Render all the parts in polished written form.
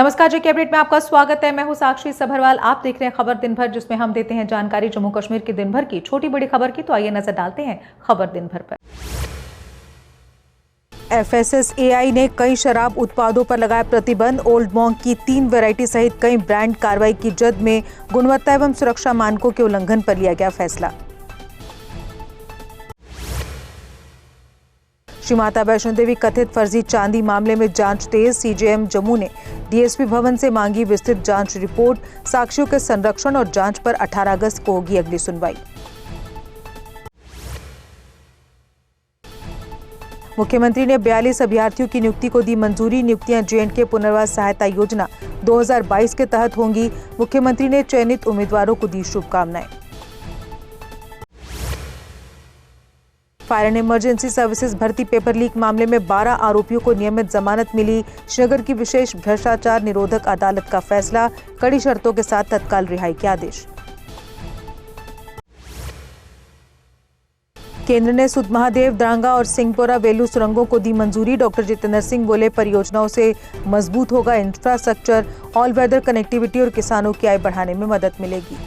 नमस्कार, जेके अपडेट में आपका स्वागत है। मैं हूं साक्षी सभरवाल। आप देख रहे हैं खबर दिन भर, जिसमें हम देते हैं जानकारी जम्मू कश्मीर की दिन भर की छोटी बड़ी खबर की। तो आइए नजर डालते हैं खबर दिन भर पर। FSSAI ने कई शराब उत्पादों पर लगाया प्रतिबंध। ओल्ड मॉन्क की 3 वैरायटी सहित कई ब्रांड कार्रवाई की जद में गुणवत्ता एवं सुरक्षा मानकों के उल्लंघन पर लिया गया फैसला। श्री माता वैष्णो देवी कथित फर्जी चांदी मामले में जांच तेज। CJM जम्मू ने DSP भवन से मांगी विस्तृत जांच रिपोर्ट। साक्ष्यों के संरक्षण और जांच पर 18 अगस्त को होगी अगली सुनवाई। मुख्यमंत्री ने 42 अभ्यर्थियों की नियुक्ति को दी मंजूरी। नियुक्तियां J&K पुनर्वास सहायता योजना 2022 के तहत होंगी। मुख्यमंत्री ने चयनित उम्मीदवारों को दी शुभकामनाएं। फायर एंड इमरजेंसी सर्विसेज भर्ती पेपर लीक मामले में 12 आरोपियों को नियमित जमानत मिली। श्रीनगर की विशेष भ्रष्टाचार निरोधक अदालत का फैसला। कड़ी शर्तों के साथ तत्काल रिहाई के आदेश। केंद्र ने सुध महादेव, द्रांगा और सिंहपोरा वेलू सुरंगों को दी मंजूरी। डॉक्टर जितेंद्र सिंह बोले, परियोजनाओं से मजबूत होगा इंफ्रास्ट्रक्चर, ऑल वेदर कनेक्टिविटी और किसानों की आय बढ़ाने में मदद मिलेगी।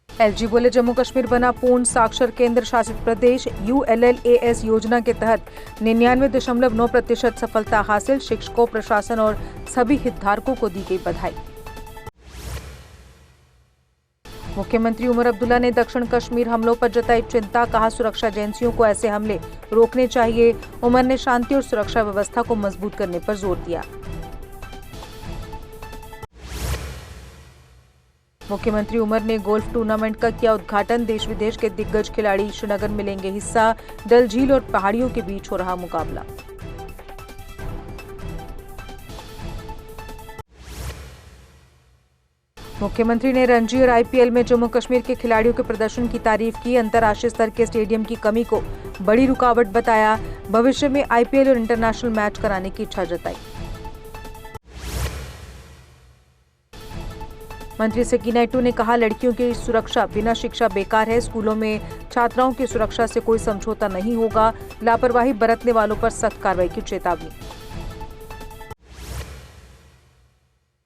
LG बोले, जम्मू कश्मीर बना पूर्ण साक्षर केंद्र शासित प्रदेश। ULLAS योजना के तहत 99.9% सफलता हासिल। शिक्षकों, प्रशासन और सभी हितधारकों को दी गई बधाई। मुख्यमंत्री उमर अब्दुल्ला ने दक्षिण कश्मीर हमलों पर जताई चिंता। कहा, सुरक्षा एजेंसियों को ऐसे हमले रोकने चाहिए। उमर ने शांति और सुरक्षा व्यवस्था को मजबूत करने पर जोर दिया। मुख्यमंत्री उमर ने गोल्फ टूर्नामेंट का किया उद्घाटन। देश विदेश के दिग्गज खिलाड़ी श्रीनगर में लेंगे हिस्सा। डल झील और पहाड़ियों के बीच हो रहा मुकाबला। मुख्यमंत्री ने रणजी और IPL में जम्मू कश्मीर के खिलाड़ियों के प्रदर्शन की तारीफ की। अंतर्राष्ट्रीय स्तर के स्टेडियम की कमी को बड़ी रुकावट बताया। भविष्य में IPL और इंटरनेशनल मैच कराने की इच्छा जताई। मंत्री सकीना इट्टू ने कहा, लड़कियों की सुरक्षा बिना शिक्षा बेकार है। स्कूलों में छात्राओं की सुरक्षा से कोई समझौता नहीं होगा। लापरवाही बरतने वालों पर सख्त कार्रवाई की चेतावनी।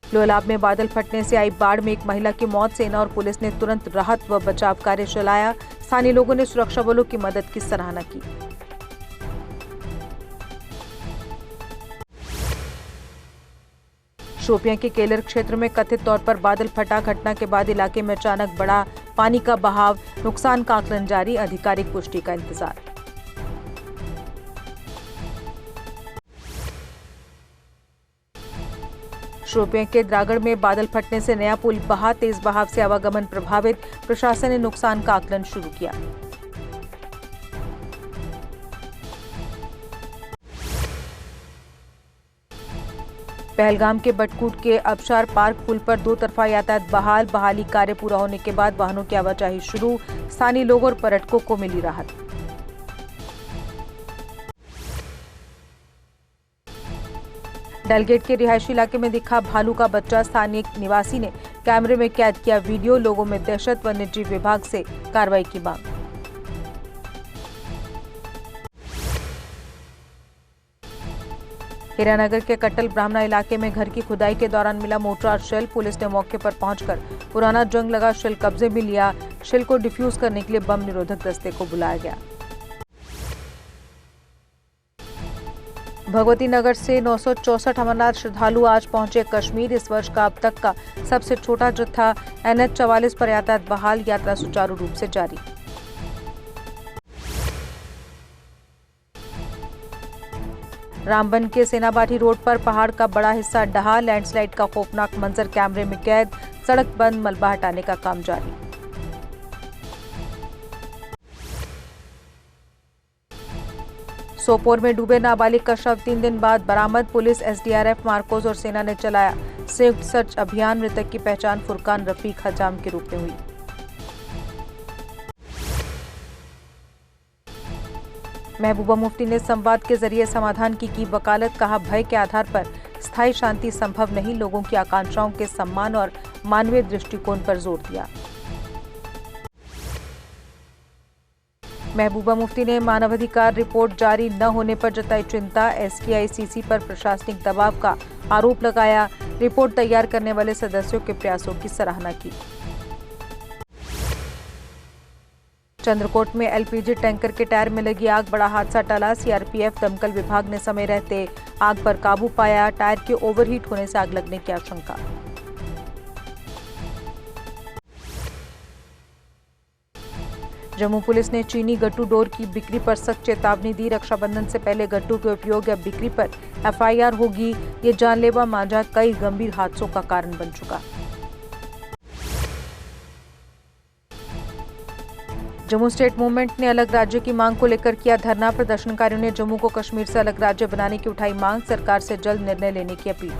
लोहलाब में बादल फटने से आई बाढ़ में एक महिला की मौत। सेना और पुलिस ने तुरंत राहत व बचाव कार्य चलाया। स्थानीय लोगों ने सुरक्षा बलों की मदद की सराहना की। शोपियां के केलर क्षेत्र में कथित तौर पर बादल फटा। घटना के बाद इलाके में अचानक बढ़ा पानी का बहाव। नुकसान का आकलन जारी। आधिकारिक पुष्टि का इंतजार। शोपियां के द्रागड़ में बादल फटने से नया पुल बहा। तेज बहाव से आवागमन प्रभावित। प्रशासन ने नुकसान का आकलन शुरू किया। पहलगाम के बटकूट के अबशार पार्क पुल पर 2 तरफा यातायात बहाल। बहाली कार्य पूरा होने के बाद वाहनों की आवाजाही शुरू। स्थानीय लोगों और पर्यटकों को मिली राहत। डलगेट के रिहायशी इलाके में दिखा भालू का बच्चा। स्थानीय निवासी ने कैमरे में कैद किया वीडियो। लोगों में दहशत। वन्यजीव विभाग से कार्रवाई की मांग। हीरानगर के कट्टल ब्राह्मणा इलाके में घर की खुदाई के दौरान मिला मोर्टार शेल। पुलिस ने मौके पर पहुंचकर पुराना जंग लगा शेल कब्जे में लिया। शेल को डिफ्यूज करने के लिए बम निरोधक दस्ते को बुलाया गया। भगवती नगर से 964 अमरनाथ श्रद्धालु आज पहुंचे कश्मीर। इस वर्ष का अब तक का सबसे छोटा जत्था। NH 44 पर यातायात बहाल। यात्रा सुचारू रूप से जारी। रामबन के सेनाबाटी रोड पर पहाड़ का बड़ा हिस्सा ढहा। लैंडस्लाइड का खौफनाक मंजर कैमरे में कैद। सड़क बंद। मलबा हटाने का काम जारी। सोपोर में डूबे नाबालिग का शव 3 दिन बाद बरामद। पुलिस, SDRF, मार्कोस और सेना ने चलाया संयुक्त सर्च अभियान। मृतक की पहचान फुरकान रफीक हजाम के रूप में हुई। महबूबा मुफ्ती ने संवाद के जरिए समाधान की वकालत। कहा, भय के आधार पर स्थायी शांति संभव नहीं। लोगों की आकांक्षाओं के सम्मान और मानवीय दृष्टिकोण पर जोर दिया। महबूबा मुफ्ती ने मानवाधिकार रिपोर्ट जारी न होने पर जताई चिंता। SKICC पर प्रशासनिक दबाव का आरोप लगाया। रिपोर्ट तैयार करने वाले सदस्यों के प्रयासों की सराहना की। चंद्रकोट में LPG टैंकर के टायर में लगी आग, बड़ा हादसा टला। CRPF दमकल विभाग ने समय रहते आग पर काबू पाया। टायर के ओवरहीट होने से आग लगने की आशंका। जम्मू पुलिस ने चीनी गट्टू डोर की बिक्री पर सख्त चेतावनी दी। रक्षाबंधन से पहले गट्टू के उपयोग या बिक्री पर FIR होगी। ये जानलेवा मांझा कई गंभीर हादसों का कारण बन चुका। जम्मू स्टेट मूवमेंट ने अलग राज्य की मांग को लेकर किया धरना। प्रदर्शनकारियों ने जम्मू को कश्मीर से अलग राज्य बनाने की उठाई मांग। सरकार से जल्द निर्णय लेने की अपील।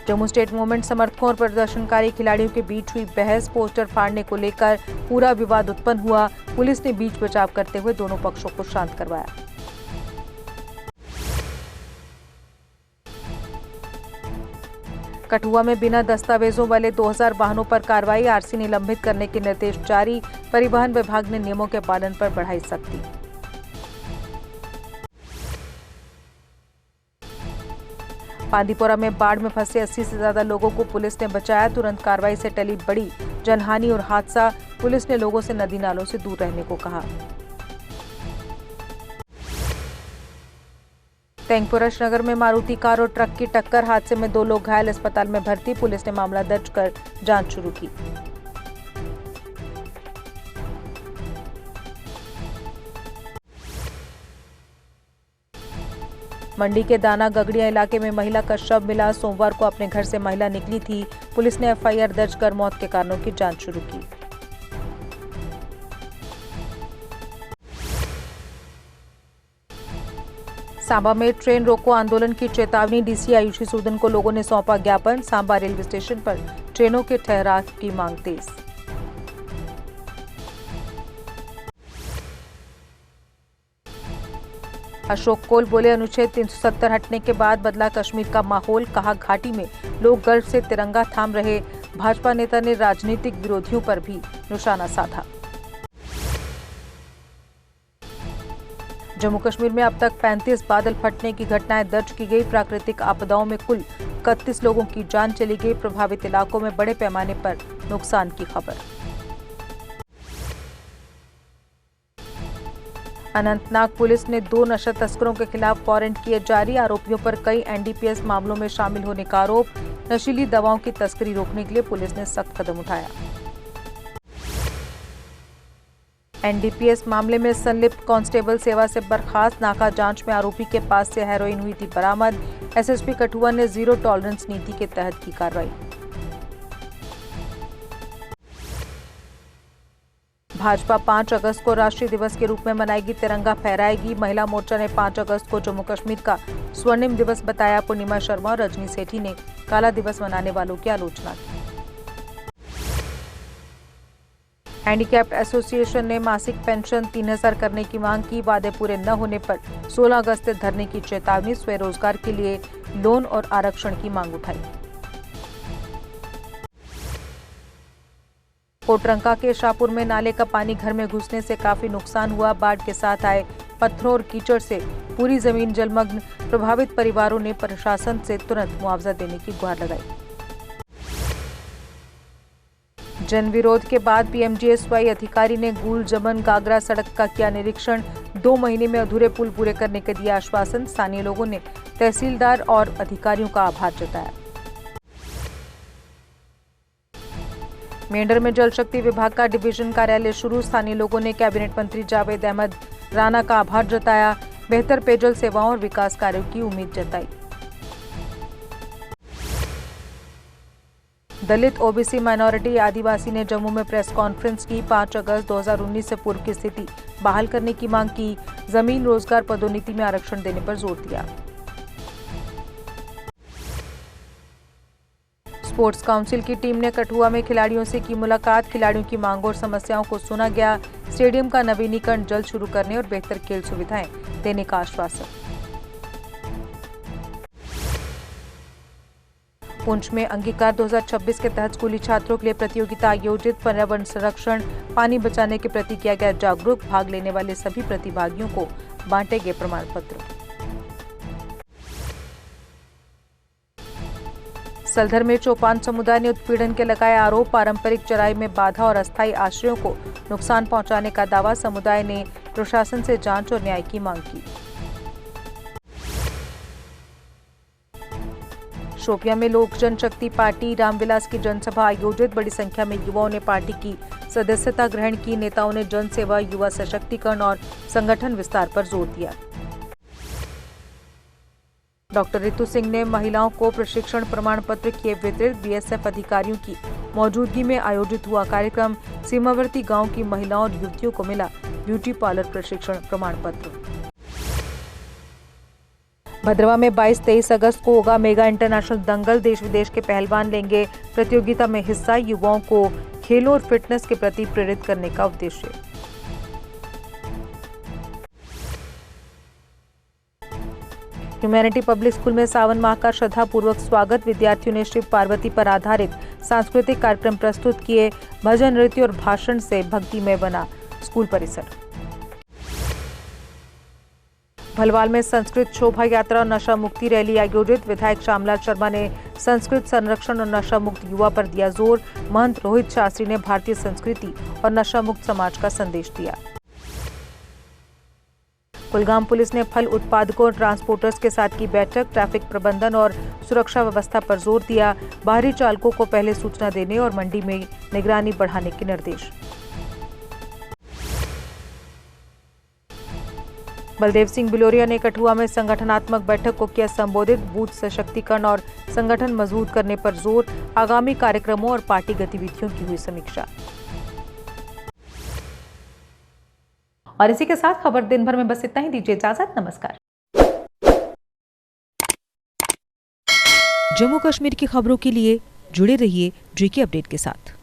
जम्मू स्टेट मूवमेंट समर्थकों और प्रदर्शनकारी खिलाड़ियों के बीच हुई बहस। पोस्टर फाड़ने को लेकर पूरा विवाद उत्पन्न हुआ। पुलिस ने बीच बचाव करते हुए दोनों पक्षों को शांत करवाया। कठुआ में बिना दस्तावेजों वाले 2000 वाहनों पर कार्रवाई। RC निलंबित करने के निर्देश जारी। परिवहन विभाग ने नियमों के पालन पर बढ़ाई सख्ती। बांदीपोरा में बाढ़ में फंसे 80 से ज्यादा लोगों को पुलिस ने बचाया। तुरंत कार्रवाई से टली बड़ी जनहानि और हादसा। पुलिस ने लोगों से नदी नालों से दूर रहने को कहा। तेंगपुरश नगर में मारुति कार और ट्रक की टक्कर, हादसे में 2 लोग घायल, अस्पताल में भर्ती। पुलिस ने मामला दर्ज कर जांच शुरू की। मंडी के दाना गगड़िया इलाके में महिला का शव मिला। सोमवार को अपने घर से महिला निकली थी। पुलिस ने FIR दर्ज कर मौत के कारणों की जांच शुरू की। सांबा में ट्रेन रोको आंदोलन की चेतावनी। DC आयुषी सूदन को लोगों ने सौंपा ज्ञापन। सांबा रेलवे स्टेशन पर ट्रेनों के ठहराव की मांग तेज। अशोक कोल बोले, अनुच्छेद 370 हटने के बाद बदला कश्मीर का माहौल। कहा, घाटी में लोग गर्व से तिरंगा थाम रहे। भाजपा नेता ने राजनीतिक विरोधियों पर भी निशाना साधा। जम्मू कश्मीर में अब तक 35 बादल फटने की घटनाएं दर्ज की गई। प्राकृतिक आपदाओं में कुल 31 लोगों की जान चली गई। प्रभावित इलाकों में बड़े पैमाने पर नुकसान की खबर। अनंतनाग पुलिस ने 2 नशा तस्करों के खिलाफ वारंट किए जारी। आरोपियों पर कई NDPS मामलों में शामिल होने का आरोप। नशीली दवाओं की तस्करी रोकने के लिए पुलिस ने सख्त कदम उठाया। NDPS मामले में संलिप्त कांस्टेबल सेवा से बर्खास्त। नाका जांच में आरोपी के पास से हेरोइन हुई थी बरामद। SSP कठुआ ने जीरो टॉलरेंस नीति के तहत की कार्रवाई। भाजपा 5 अगस्त को राष्ट्रीय दिवस के रूप में मनाएगी, तिरंगा फहराएगी। महिला मोर्चा ने 5 अगस्त को जम्मू कश्मीर का स्वर्णिम दिवस बताया। पूर्णिमा शर्मा और रजनी सेठी ने काला दिवस मनाने वालों की आलोचना की। हैंडीकैप्ड एसोसिएशन ने मासिक पेंशन 3000 करने की मांग की। वादे पूरे न होने पर 16 अगस्त तक धरने की चेतावनी। स्वरोजगार के लिए लोन और आरक्षण की मांग उठाई। कोटरंका के शाहपुर में नाले का पानी घर में घुसने से काफी नुकसान हुआ। बाढ़ के साथ आए पत्थरों और कीचड़ से पूरी जमीन जलमग्न। प्रभावित परिवारों ने प्रशासन से तुरंत मुआवजा देने की गुहार लगाई। जन विरोध के बाद PMGSY अधिकारी ने गूल जमन गागरा सड़क का किया निरीक्षण। 2 महीने में अधूरे पुल पूरे करने के दिया आश्वासन। स्थानीय लोगों ने तहसीलदार और अधिकारियों का आभार जताया। मेंढर में जल शक्ति विभाग का डिवीजन कार्यालय शुरू। स्थानीय लोगों ने कैबिनेट मंत्री जावेद अहमद राणा का आभार जताया। बेहतर पेयजल सेवाओं और विकास कार्यों की उम्मीद जताई। दलित, OBC, माइनॉरिटी, आदिवासी ने जम्मू में प्रेस कॉन्फ्रेंस की। 5 अगस्त 2019 से पूर्व की स्थिति बहाल करने की मांग की। जमीन, रोजगार, पदोन्नति में आरक्षण देने पर जोर दिया। स्पोर्ट्स काउंसिल की टीम ने कठुआ में खिलाड़ियों से की मुलाकात। खिलाड़ियों की मांगों और समस्याओं को सुना गया। स्टेडियम का नवीनीकरण जल्द शुरू करने और बेहतर खेल सुविधाएं देने का आश्वासन। पुंछ में अंगीकार 2026 के तहत स्कूली छात्रों के लिए प्रतियोगिता आयोजित। पर्यावरण संरक्षण, पानी बचाने के प्रति किया गया जागरूक। भाग लेने वाले सभी प्रतिभागियों को बांटे गए प्रमाण पत्र। सलधर में चौपान समुदाय ने उत्पीड़न के लगाए आरोप। पारंपरिक चराई में बाधा और अस्थायी आश्रयों को नुकसान पहुंचाने का दावा। समुदाय ने प्रशासन से जांच और न्याय की मांग की। शोपियां में लोक जनशक्ति पार्टी रामविलास की जनसभा आयोजित। बड़ी संख्या में युवाओं ने पार्टी की सदस्यता ग्रहण की। नेताओं ने जनसेवा, युवा सशक्तिकरण और संगठन विस्तार पर जोर दिया। डॉक्टर रितु सिंह ने महिलाओं को प्रशिक्षण प्रमाण पत्र किए वितरित। बीएसएफ अधिकारियों की मौजूदगी में आयोजित हुआ कार्यक्रम। सीमावर्ती गांव की महिलाओं और युवतियों को मिला ब्यूटी पार्लर प्रशिक्षण प्रमाण पत्र। भद्रवा में 22-23 अगस्त को होगा मेगा इंटरनेशनल दंगल। देश विदेश के पहलवान लेंगे प्रतियोगिता में हिस्सा। युवाओं को खेलों और फिटनेस के प्रति प्रेरित करने का उद्देश्य। ह्यूमैनिटी पब्लिक स्कूल में सावन माह का श्रद्धापूर्वक स्वागत। विद्यार्थियों ने शिव पार्वती पर आधारित सांस्कृतिक कार्यक्रम प्रस्तुत किए। भजन, नृत्य और भाषण से भक्तिमय बना स्कूल परिसर। भलवाल में संस्कृत शोभा यात्रा और नशा मुक्ति रैली आयोजित। विधायक श्यामलाल शर्मा ने संस्कृत संरक्षण और नशा मुक्त युवा पर दिया जोर। महंत रोहित शास्त्री ने भारतीय संस्कृति और नशा मुक्त समाज का संदेश दिया। कुलगाम पुलिस ने फल उत्पादकों और ट्रांसपोर्टर्स के साथ की बैठक। ट्रैफिक प्रबंधन और सुरक्षा व्यवस्था पर जोर दिया। बाहरी चालकों को पहले सूचना देने और मंडी में निगरानी बढ़ाने के निर्देश। बलदेव सिंह बिलोरिया ने कठुआ में संगठनात्मक बैठक को किया संबोधित। बूथ सशक्तिकरण और संगठन मजबूत करने पर जोर। आगामी कार्यक्रमों और पार्टी गतिविधियों की हुई समीक्षा। और इसी के साथ खबर दिन भर में बस इतना ही। दीजिए इजाजत, नमस्कार। जम्मू कश्मीर की खबरों के लिए जुड़े रहिए जेके अपडेट के साथ।